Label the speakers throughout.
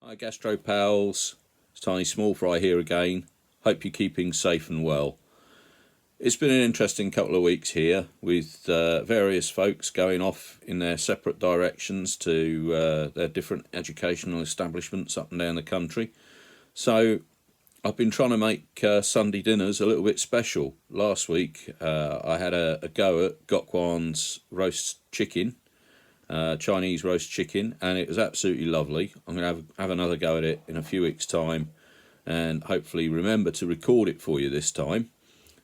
Speaker 1: Hi Gastro Pals, it's Tiny Small Fry here again. Hope you're keeping safe and well. It's been an interesting couple of weeks here with various folks going off in their separate directions to their different educational establishments up and down the country. So I've been trying to make Sunday dinners a little bit special. Last week I had a go at Gok Wan's roast chicken. Chinese roast chicken, and it was absolutely lovely. I'm going to have another go at it in a few weeks' time, and hopefully remember to record it for you this time.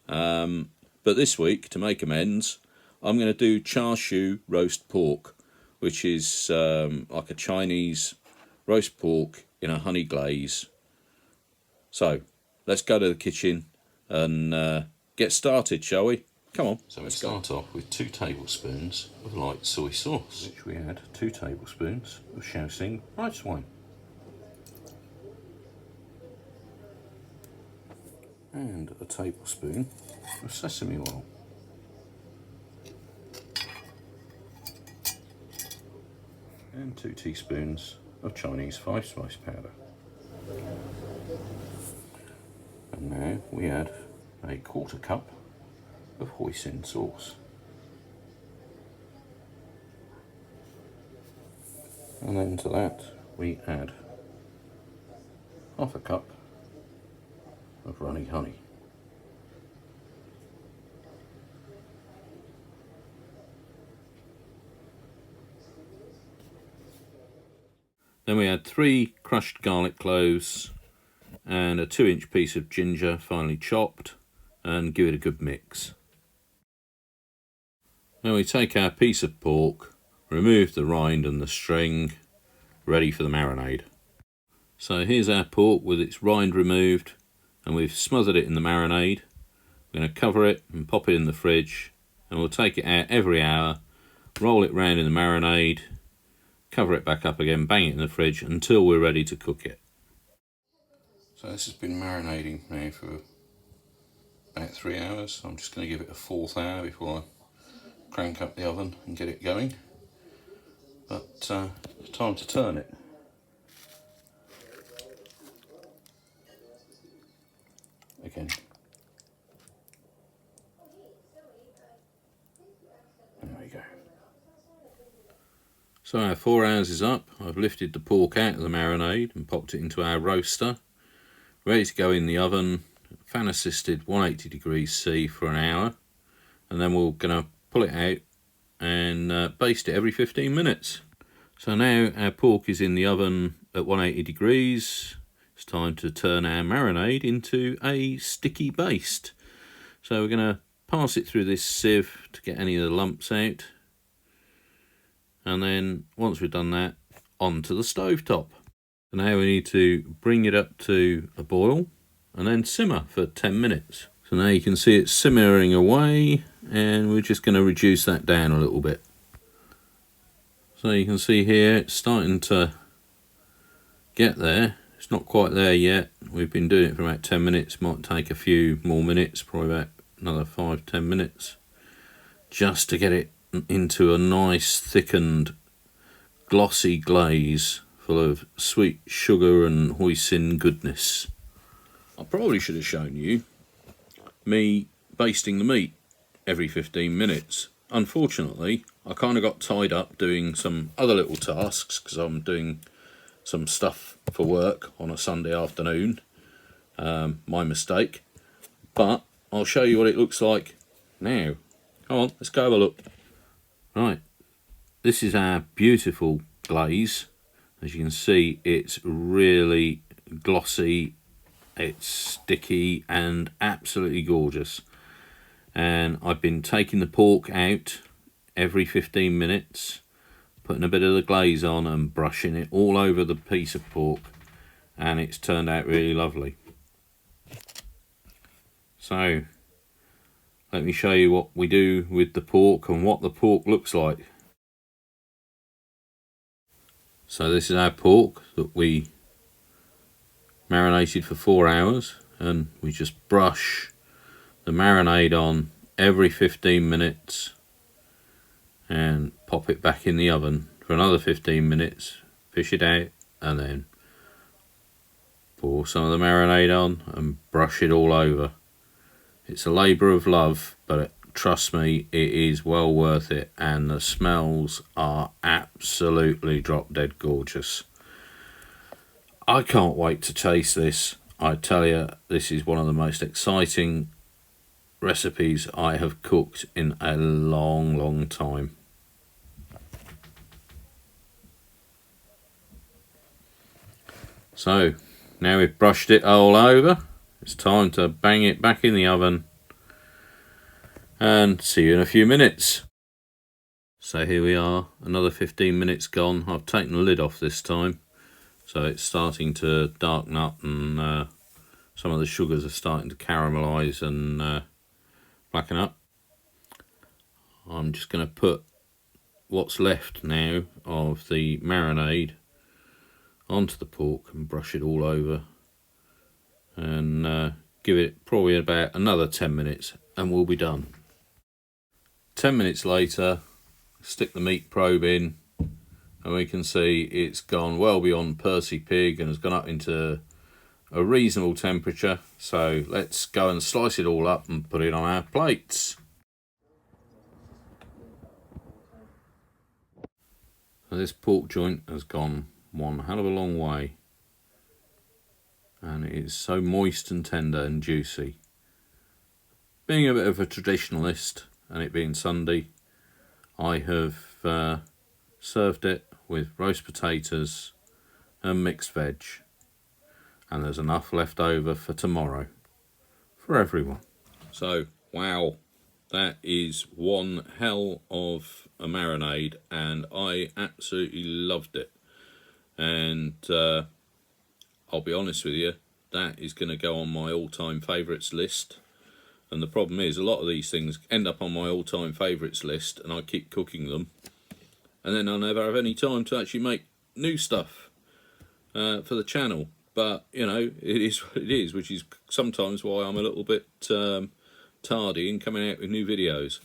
Speaker 1: But this week, to make amends, I'm going to do Char Sui roast pork, which is like a Chinese roast pork in a honey glaze. So let's go to the kitchen and get started, shall we? Come on. So we start off with 2 tablespoons of light soy sauce, which we add 2 tablespoons of shaoxing rice wine, and a tablespoon of sesame oil, and 2 teaspoons of Chinese 5-spice powder. And now we add a 1/4 cup of hoisin sauce, and then to that we add 1/2 cup of runny honey. Then we add 3 crushed garlic cloves and a 2-inch piece of ginger finely chopped, and give it a good mix. Then we take our piece of pork, remove the rind and the string, ready for the marinade. So here's our pork with its rind removed, and we've smothered it in the marinade. We're going to cover it and pop it in the fridge, and we'll take it out every hour, roll it round in the marinade, cover it back up again, bang it in the fridge until we're ready to cook it. So this has been marinating now for about 3 hours. I'm just going to give it a 4th hour before I crank up the oven and get it going. But it's time to turn it. Again. There we go. So our 4 hours is up. I've lifted the pork out of the marinade and popped it into our roaster. Ready to go in the oven, fan assisted 180 degrees C for an hour, and then we're going to pull it out and baste it every 15 minutes. So now our pork is in the oven at 180 degrees. It's time to turn our marinade into a sticky baste. So we're going to pass it through this sieve to get any of the lumps out, and then once we've done that, onto the stovetop. So now we need to bring it up to a boil and then simmer for 10 minutes. So now you can see it's simmering away, and we're just going to reduce that down a little bit. So you can see here it's starting to get there. It's not quite there yet. We've been doing it for about 10 minutes. Might take a few more minutes, probably about another 5-10 minutes, just to get it into a nice thickened glossy glaze full of sweet sugar and hoisin goodness. I probably should have shown you me basting the meat every 15 minutes. Unfortunately, I kind of got tied up doing some other little tasks because I'm doing some stuff for work on a Sunday afternoon. My mistake. But I'll show you what it looks like now. Come on, let's go have a look. Right, this is our beautiful glaze. As you can see, it's really glossy, it's sticky and absolutely gorgeous. And I've been taking the pork out every 15 minutes, putting a bit of the glaze on and brushing it all over the piece of pork, and it's turned out really lovely. So let me show you what we do with the pork and what the pork looks like. So this is our pork that we marinated for 4 hours, and we just brush the marinade on every 15 minutes, and pop it back in the oven for another 15 minutes, fish it out, and then pour some of the marinade on and brush it all over. It's a labour of love, but trust me, it is well worth it, and the smells are absolutely drop dead gorgeous. I can't wait to taste this. I tell you, this is one of the most exciting recipes I have cooked in a long time. So now we've brushed it all over, it's time to bang it back in the oven and see you in a few minutes. So here we are, another 15 minutes gone. I've taken the lid off this time, so it's starting to darken up, and some of the sugars are starting to caramelise and blacken up. I'm just going to put what's left now of the marinade onto the pork and brush it all over, and give it probably about another 10 minutes and we'll be done. 10 minutes later, stick the meat probe in and we can see it's gone well beyond Percy pig and has gone up into a reasonable temperature. So let's go and slice it all up and put it on our plates. So this pork joint has gone one hell of a long way, and it is so moist and tender and juicy. Being a bit of a traditionalist, and it being Sunday, I have served it with roast potatoes and mixed veg, and there's enough left over for tomorrow for everyone. So wow, that is one hell of a marinade, and I absolutely loved it. And I'll be honest with you, that is going to go on my all-time favourites list. And the problem is, a lot of these things end up on my all-time favourites list, and I keep cooking them, and then I never have any time to actually make new stuff for the channel. But you know, it is what it is, which is sometimes why I'm a little bit tardy in coming out with new videos.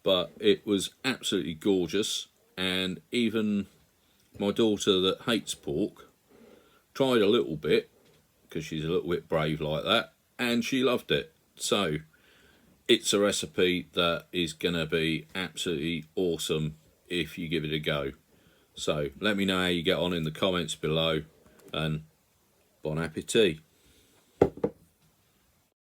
Speaker 1: But it was absolutely gorgeous, and even my daughter that hates pork tried a little bit, because she's a little bit brave like that, and she loved it. So it's a recipe that is going to be absolutely awesome if you give it a go. So let me know how you get on in the comments below, and bon appetit.